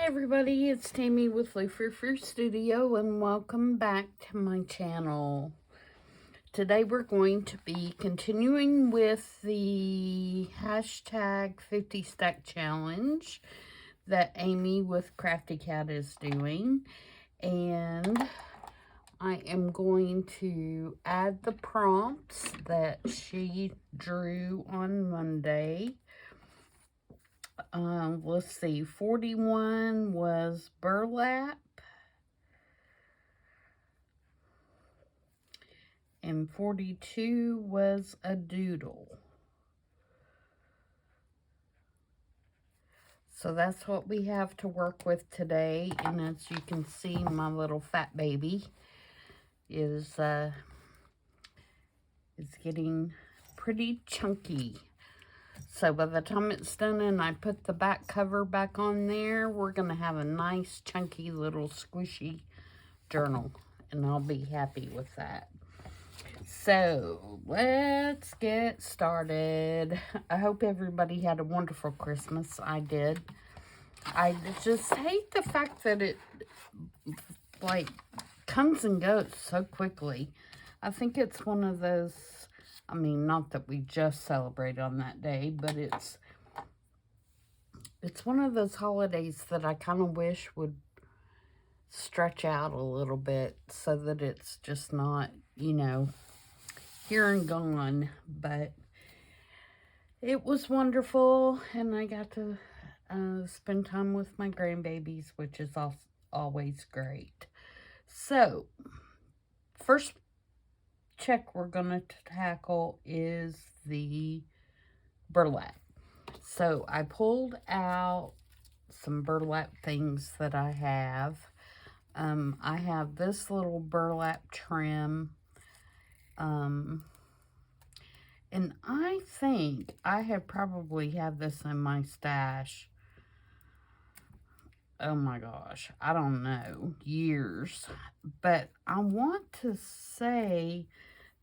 everybody, it's Tammy with Frou-frou Studio and welcome back to my channel. Today we're going to be continuing with the hashtag 50 stack challenge that Amy with CraftyCat is doing, and I am going to add the prompts that she drew on Monday. Let's see, 41 was burlap, and 42 was a doodle. So that's what we have to work with today, and as you can see, my little fat baby is getting pretty chunky. So by the time it's done and I put the back cover back on there, we're going to have a nice, chunky, little squishy journal. And I'll be happy with that. So let's get started. I hope everybody had a wonderful Christmas. I did. I just hate the fact that it, like, comes and goes so quickly. I think it's one of those... I mean, not that we just celebrate on that day, but it's one of those holidays that I kind of wish would stretch out a little bit so that it's just not, you know, here and gone. But it was wonderful, and I got to spend time with my grandbabies, which is always great. So, first check we're going to tackle is the burlap. So I pulled out some burlap things that I have. I have this little burlap trim. And I think I have probably had this in my stash. Oh my gosh, I don't know, years. But I want to say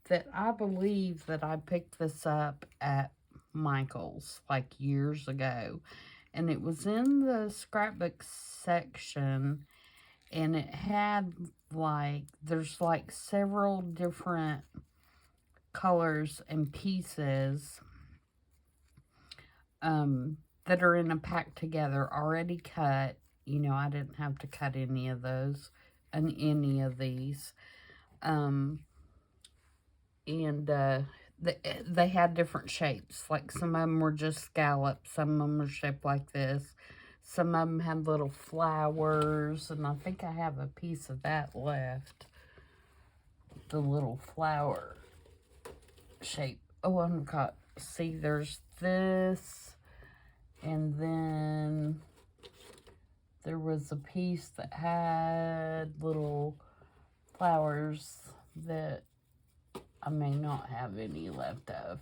that I believe that I picked this up at Michael's like years ago. And it was in the scrapbook section, and it had like, there's like several different colors and pieces that are in a pack together, already cut. You know, I didn't have to cut any of those and any of these. And they had different shapes. Like, some of them were just scallops, some of them were shaped like this, some of them had little flowers, and I think I have a piece of that left, the little flower shape. Oh, I forgot. See, there's this, and then there was a piece that had little flowers that I may not have any left of.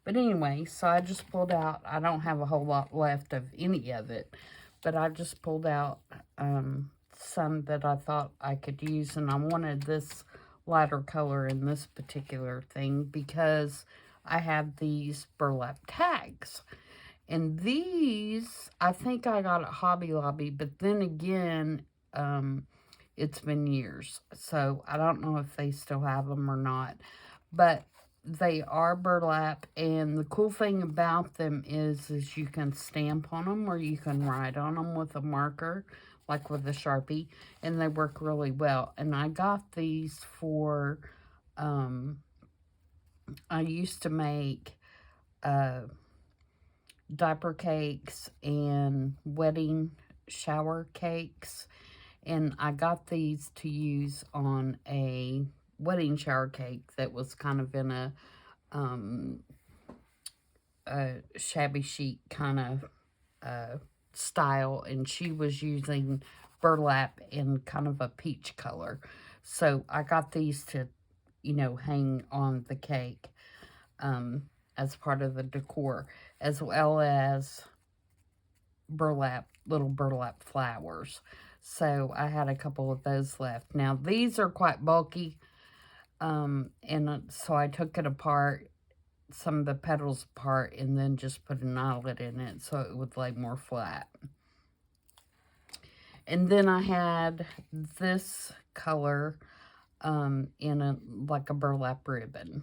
But anyway, so I just pulled out, I don't have a whole lot left of any of it, but I just pulled out some that I thought I could use, and I wanted this lighter color in this particular thing because I have these burlap tags. And these, I think I got at Hobby Lobby, but then again, it's been years, so I don't know if they still have them or not. But they are burlap, and the cool thing about them is you can stamp on them, or you can write on them with a marker, like with a Sharpie, and they work really well. And I got these for, I used to make diaper cakes and wedding shower cakes, and I got these to use on a wedding shower cake that was kind of in a shabby chic kind of style, and she was using burlap in kind of a peach color. So I got these to, you know, hang on the cake as part of the decor, as well as burlap, little burlap flowers. So I had a couple of those left. Now these are quite bulky, and so I took it apart, some of the petals apart, and then just put an eyelet in it so it would lay more flat. And then I had this color in like a burlap ribbon.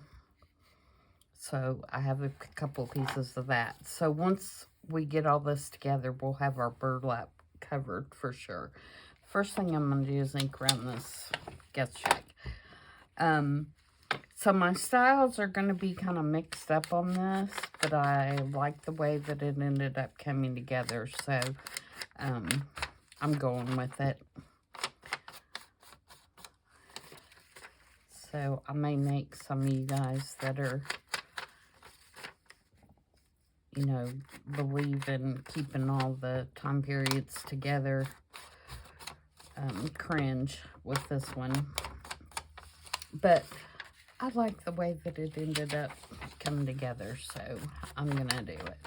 So I have a couple pieces of that. So once we get all this together, we'll have our burlap covered for sure. First thing I'm going to do is ink around this guest check. So my styles are going to be kind of mixed up on this, but I like the way that it ended up coming together. So I'm going with it. So I may make some of you guys that are, you know, believe in keeping all the time periods together, cringe with this one. But I like the way that it ended up coming together, so I'm going to do it.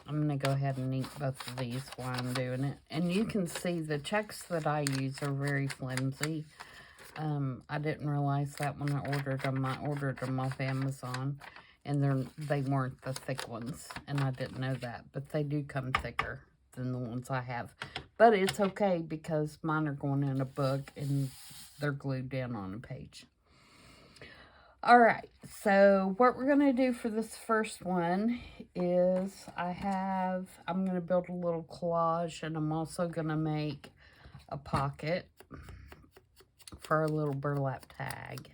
I'm going to go ahead and ink both of these while I'm doing it. And you can see the checks that I use are very flimsy. I didn't realize that when I ordered them. I ordered them off Amazon, and they weren't the thick ones, and I didn't know that. But they do come thicker than the ones I have. But it's okay because mine are going in a book, and they're glued down on a page. Alright, so what we're going to do for this first one is I'm going to build a little collage, and I'm also going to make a pocket for a little burlap tag.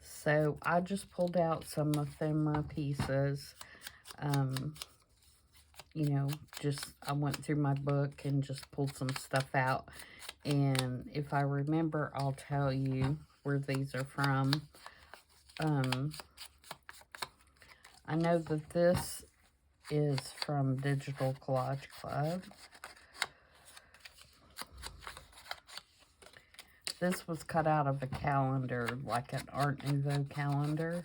So I just pulled out some ephemera pieces. You know, I went through my book and just pulled some stuff out. And if I remember, I'll tell you where these are from. I know that this is from Digital Collage Club. This was cut out of a calendar, like an Art Nouveau calendar.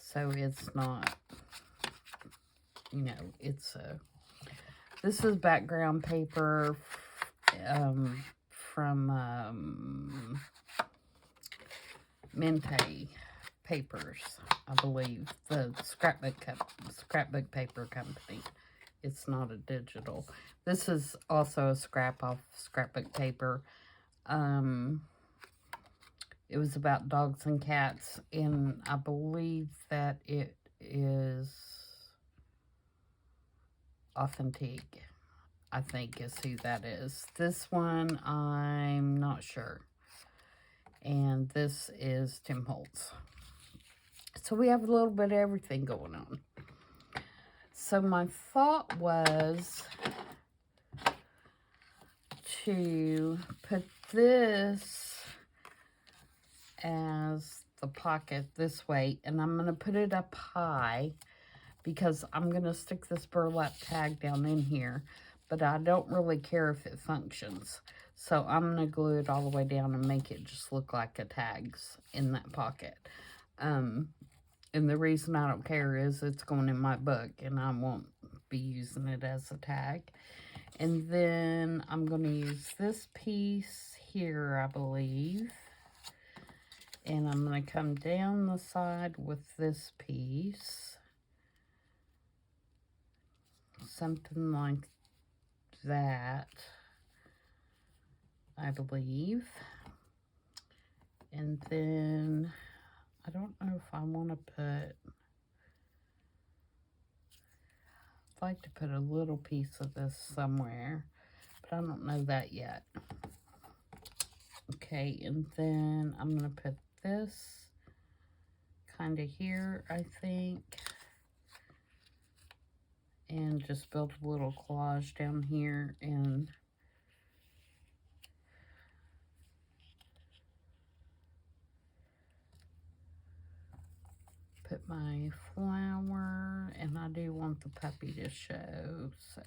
So it's not, you know, this is background paper from Mente Papers, I believe, the scrapbook paper company. It's not a digital. This is also a scrap off scrapbook paper. It was about dogs and cats, and I believe that it is Authentique, I think is who that is. This one, I'm not sure. And this is Tim Holtz. So we have a little bit of everything going on. So my thought was to put this as the pocket this way, and I'm going to put it up high because I'm going to stick this burlap tag down in here, but I don't really care if it functions. So I'm going to glue it all the way down and make it just look like a tag's in that pocket. And the reason I don't care is it's going in my book, and I won't be using it as a tag. And then I'm going to use this piece here, I believe. And I'm going to come down the side with this piece. Something like that, I believe. And then, I don't know if I want to I'd like to put a little piece of this somewhere, but I don't know that yet. Okay, and then I'm going to put this kind of here, I think. And just build a little collage down here and put my flower, and I do want the puppy to show, so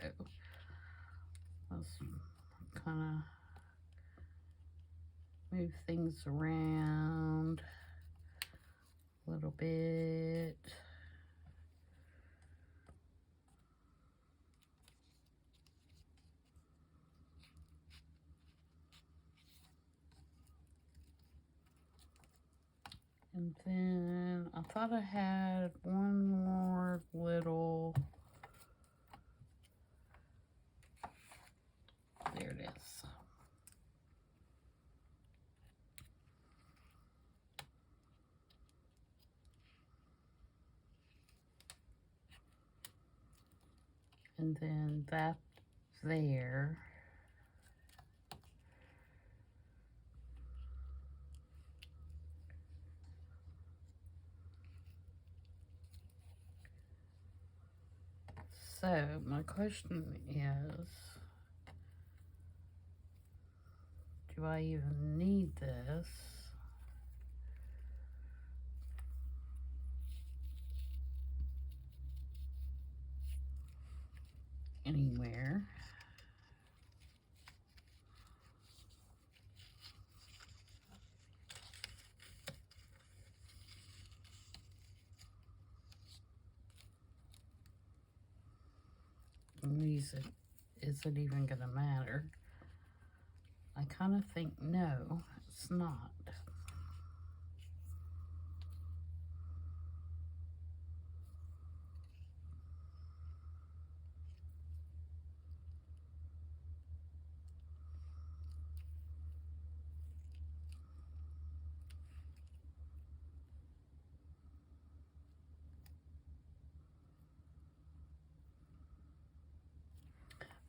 let's kind of move things around a little bit. And then I thought I had one more little And then that there. So my question is, do I even need this? Anywhere? Is it even gonna matter? I kind of think no, it's not.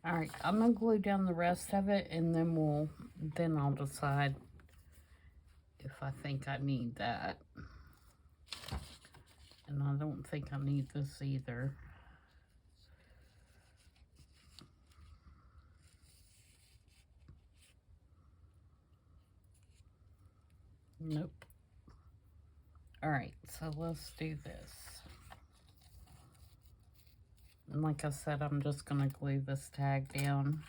All right, I'm gonna glue down the rest of it, and then I'll decide if I think I need that. And I don't think I need this either. Nope. All right, so let's do this. And like I said, I'm just gonna glue this tag down.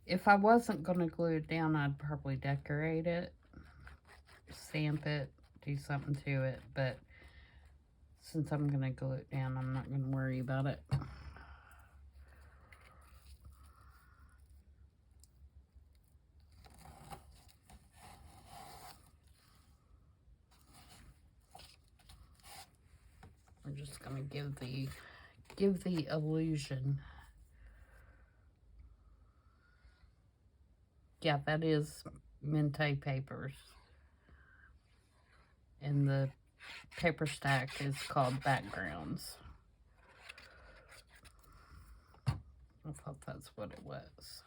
If I wasn't gonna glue it down, I'd probably decorate it, stamp it, do something to it, but since I'm gonna glue it down, I'm not gonna worry about it. We're just gonna give the illusion. Yeah, that is Mente papers. And the paper stack is called Backgrounds. I thought that's what it was.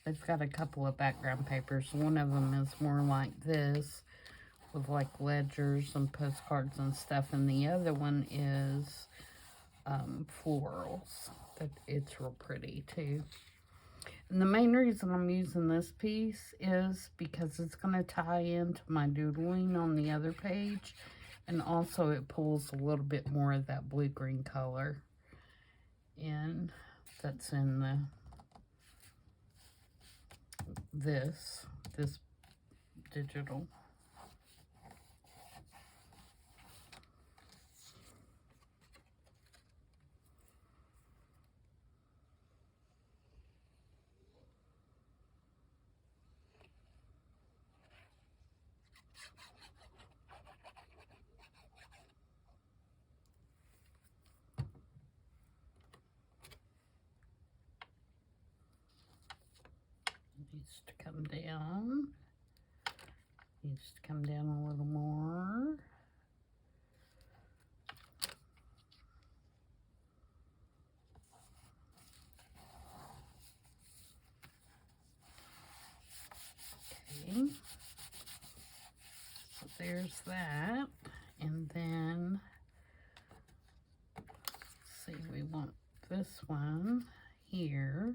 They've got a couple of background papers. One of them is more like this, with like ledgers and postcards and stuff. And the other one is florals. It's real pretty too. And the main reason I'm using this piece is because it's going to tie into my doodling on the other page. And also it pulls a little bit more of that blue-green color in that's in this digital. Needs to come down. Needs to come down a little more. Okay. So there's that. And then, let's see, we want this one here.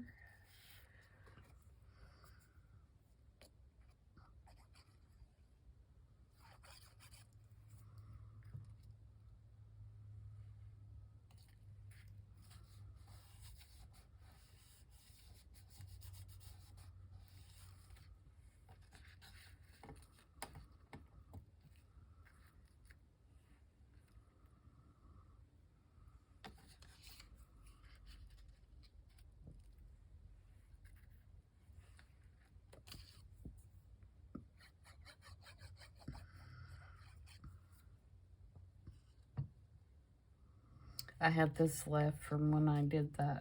I had this left from when I did I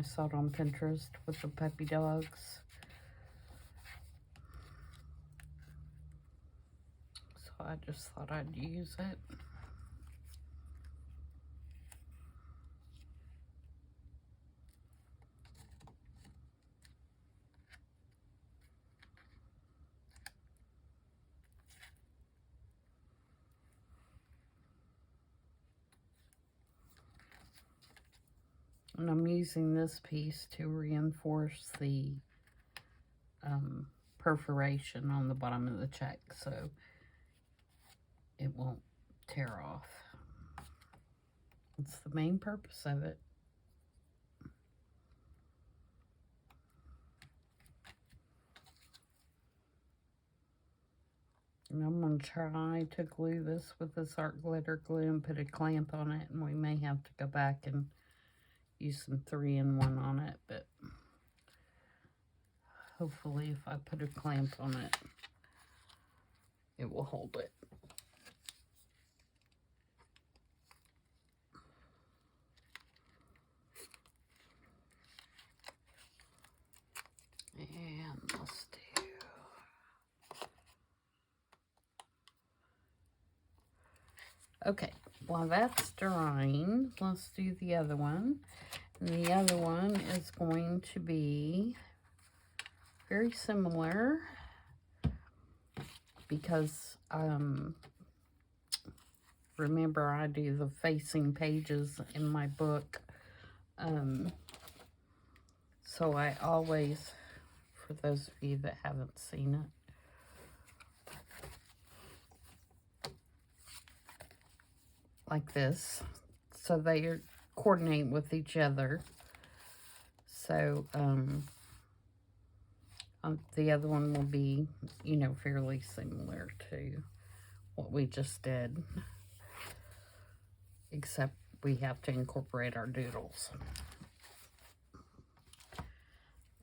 saw it on Pinterest with the puppy dogs. So I just thought I'd use it. And I'm using this piece to reinforce the perforation on the bottom of the check so it won't tear off. It's the main purpose of it. And I'm going to try to glue this with this art glitter glue and put a clamp on it, and we may have to go back and use some 3-in-1 on it, but hopefully if I put a clamp on it, it will hold it. And let's do... Okay, while that's drying, let's do the other one. And the other one is going to be very similar because remember I do the facing pages in my book. So I always, for those of you that haven't seen it, like this, so they coordinate with each other. So the other one will be, you know, fairly similar to what we just did, except we have to incorporate our doodles.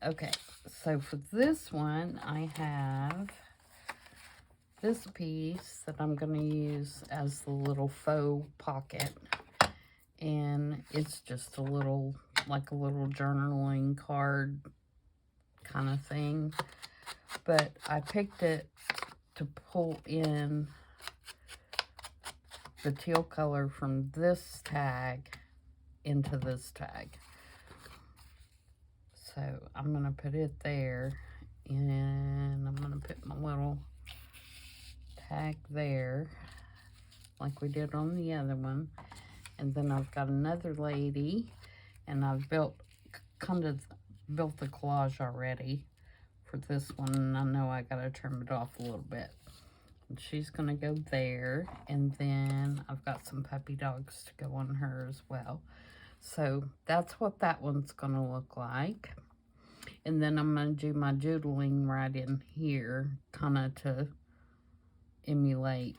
Okay, so for this one, I have this piece that I'm going to use as the little faux pocket, and it's just a little, like a little journaling card kind of thing, but I picked it to pull in the teal color from this tag into this tag. So I'm going to put it there, and I'm going to put my little tag there like we did on the other one. And then I've got another lady, and I've kind of built the collage already for this one, and I know I gotta trim it off a little bit. And she's gonna go there, and then I've got some puppy dogs to go on her as well. So that's what that one's gonna look like. And then I'm gonna do my doodling right in here, kind of to emulate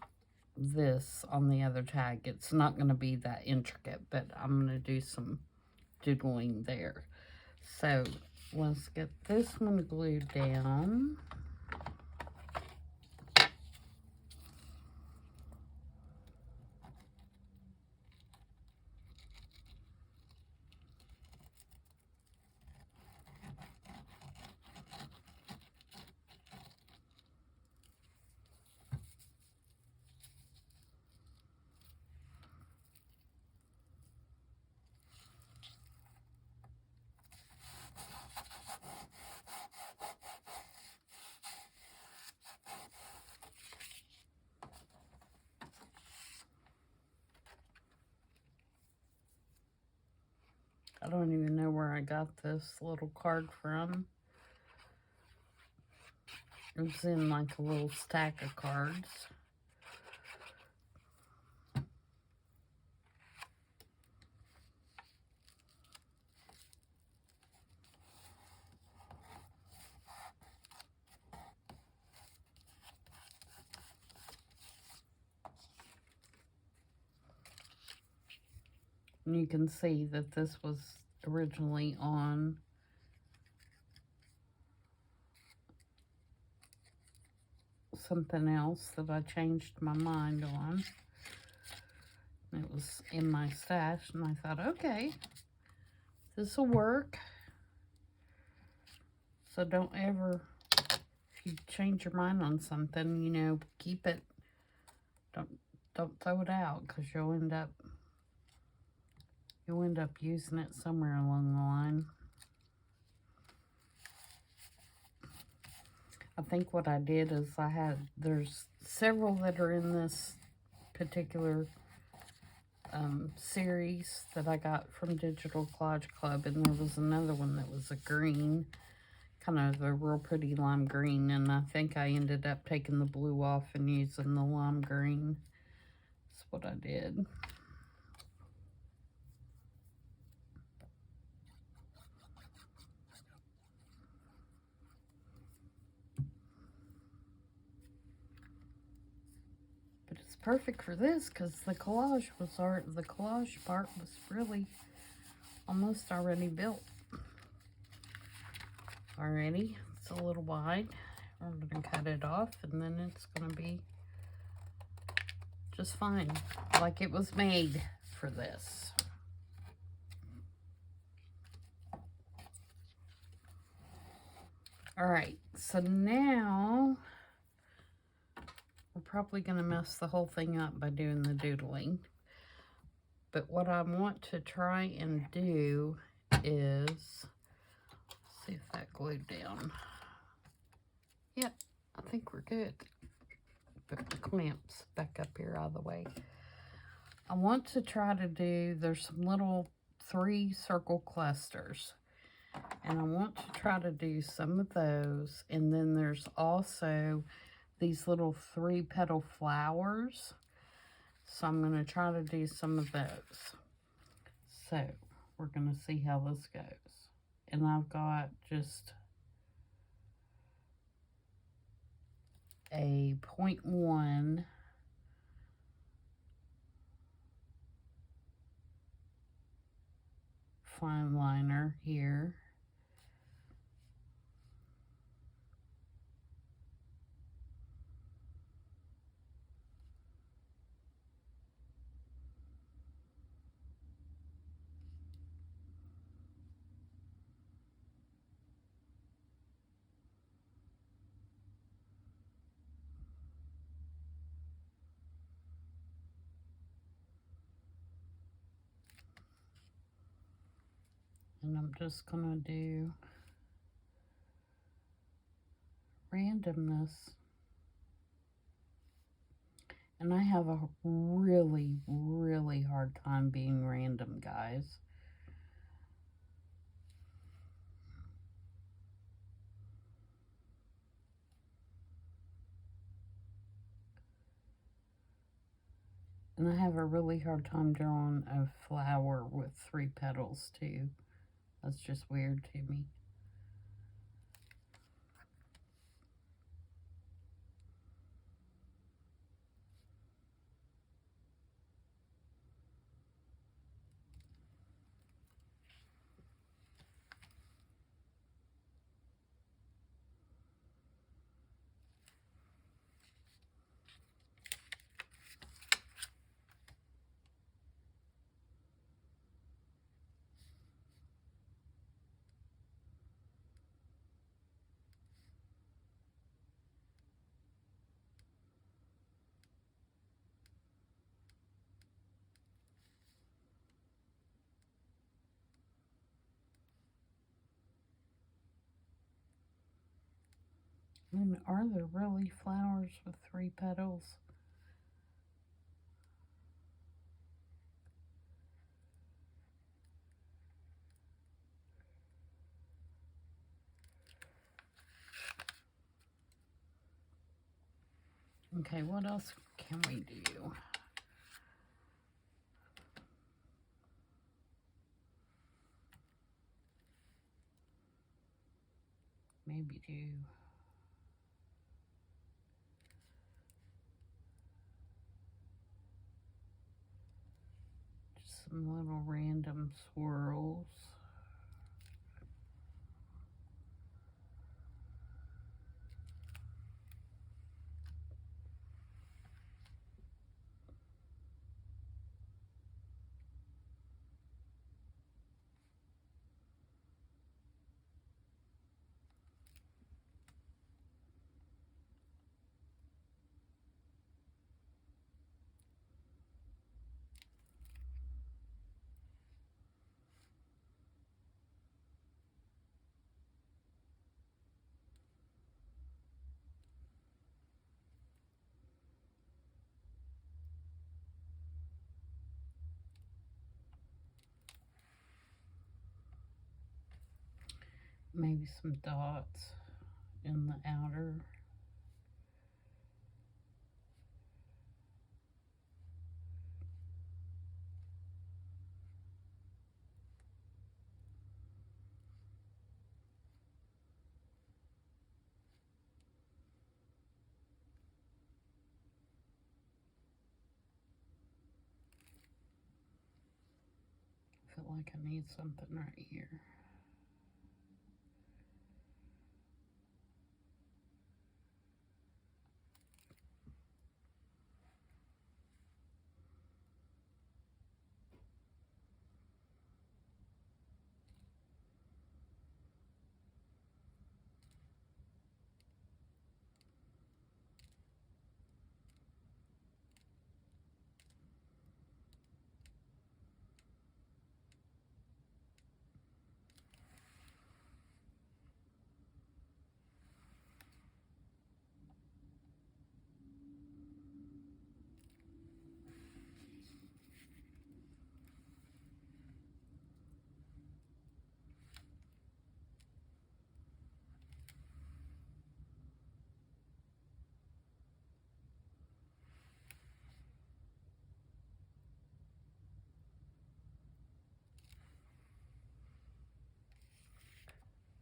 this on the other tag. It's not going to be that intricate, but I'm going to do some doodling there. So let's get this one glued down. I don't even know where I got this little card from. It was in like a little stack of cards. And you can see that this was originally on something else that I changed my mind on. It was in my stash, and I thought, okay, this will work. So don't ever, if you change your mind on something, you know, keep it Don't throw it out, because you'll end up using it somewhere along the line. I think what I did is there's several that are in this particular series that I got from Digital Collage Club, and there was another one that was a green, kind of a real pretty lime green, and I think I ended up taking the blue off and using the lime green. That's what I did. But it's perfect for this because the collage part was really almost already built. Alrighty, it's a little wide. I'm gonna cut it off, and then it's gonna be just fine, like it was made for this. Alright, so now we're probably gonna mess the whole thing up by doing the doodling. But what I want to try and do is, see if that glued down. Yep, I think we're good. Put the clamps back up here out of the way. I want to try to do, there's some little 3 circle clusters, and I want to try to do some of those. And then there's also these little 3 petal flowers, so I'm going to try to do some of those. So we're going to see how this goes. And I've got just a 0.1 fine liner here. And I'm just gonna do randomness. And I have a really, really hard time being random, guys. And I have a really hard time drawing a flower with 3 petals, too. That's just weird to me. I mean, are there really flowers with 3 petals? Okay, what else can we do? Maybe do just some little random swirls. maybe some dots in the outer. I feel like I need something right here.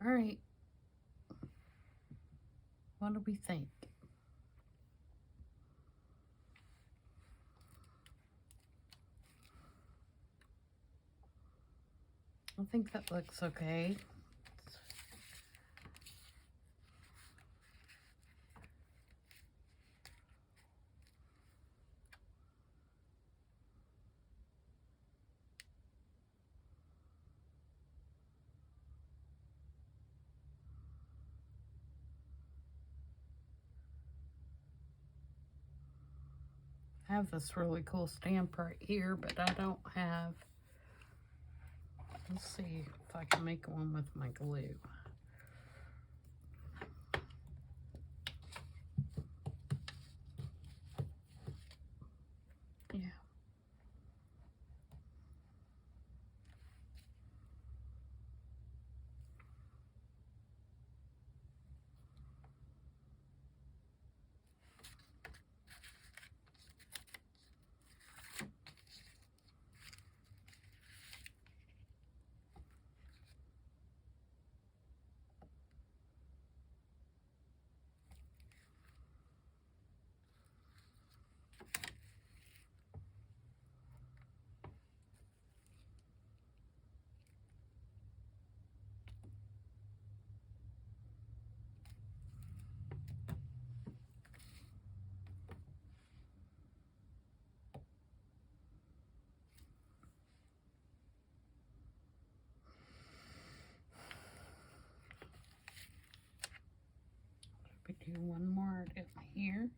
All right. What do we think? I think that looks okay. I have this really cool stamp right here, but I don't have, let's see if I can make one with my glue. Yeah. We do one more down here.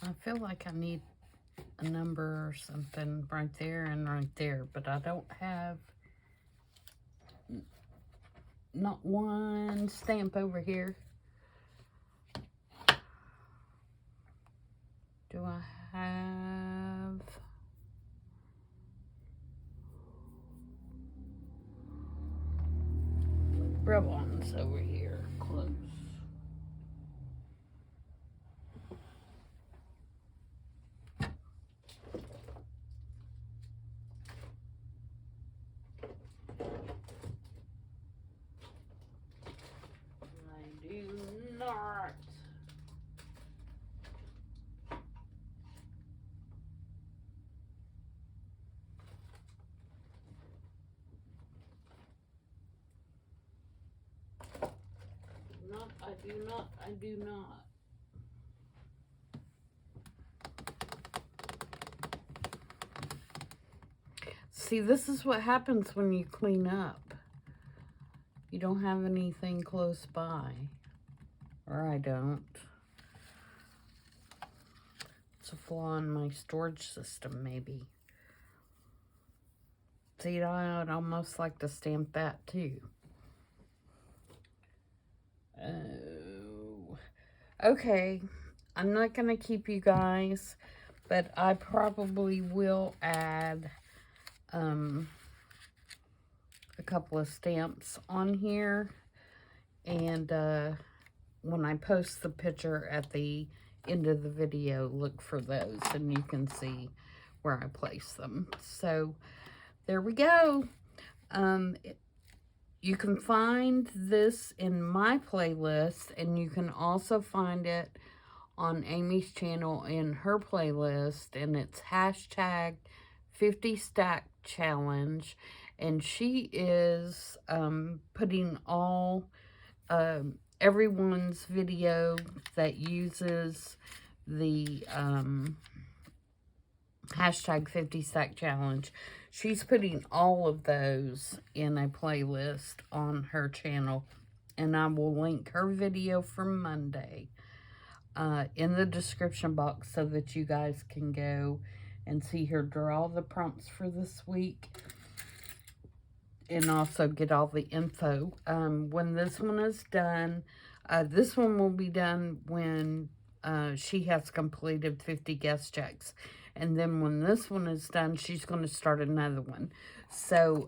I feel like I need a number or something right there and right there, but I don't have not one stamp over here. Do I have? Ribbons over here, close. I do not. I do not. See, this is what happens when you clean up. You don't have anything close by. Or I don't. It's a flaw in my storage system, maybe. See, I'd almost like to stamp that too. Oh. Okay. I'm not going to keep you guys, but I probably will add a couple of stamps on here. And when I post the picture at the end of the video, look for those and you can see where I place them. So there we go. You can find this in my playlist, and you can also find it on Amy's channel in her playlist, and it's hashtag 50 Stack Challenge, and she is putting all everyone's video that uses the hashtag 50 Stack Challenge. She's putting all of those in a playlist on her channel, and I will link her video from Monday in the description box so that you guys can go and see her draw the prompts for this week and also get all the info. When this one is done, this one will be done when she has completed 50 guest checks. And then when this one is done, she's going to start another one. So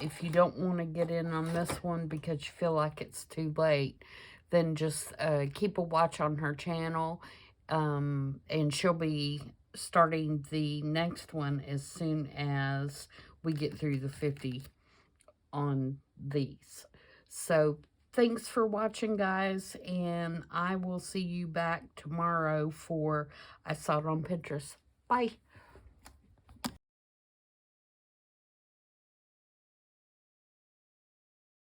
if you don't want to get in on this one because you feel like it's too late, then just keep a watch on her channel. And she'll be starting the next one as soon as we get through the 50 on these. So thanks for watching, guys, and I will see you back tomorrow for I Saw It on Pinterest. Bye.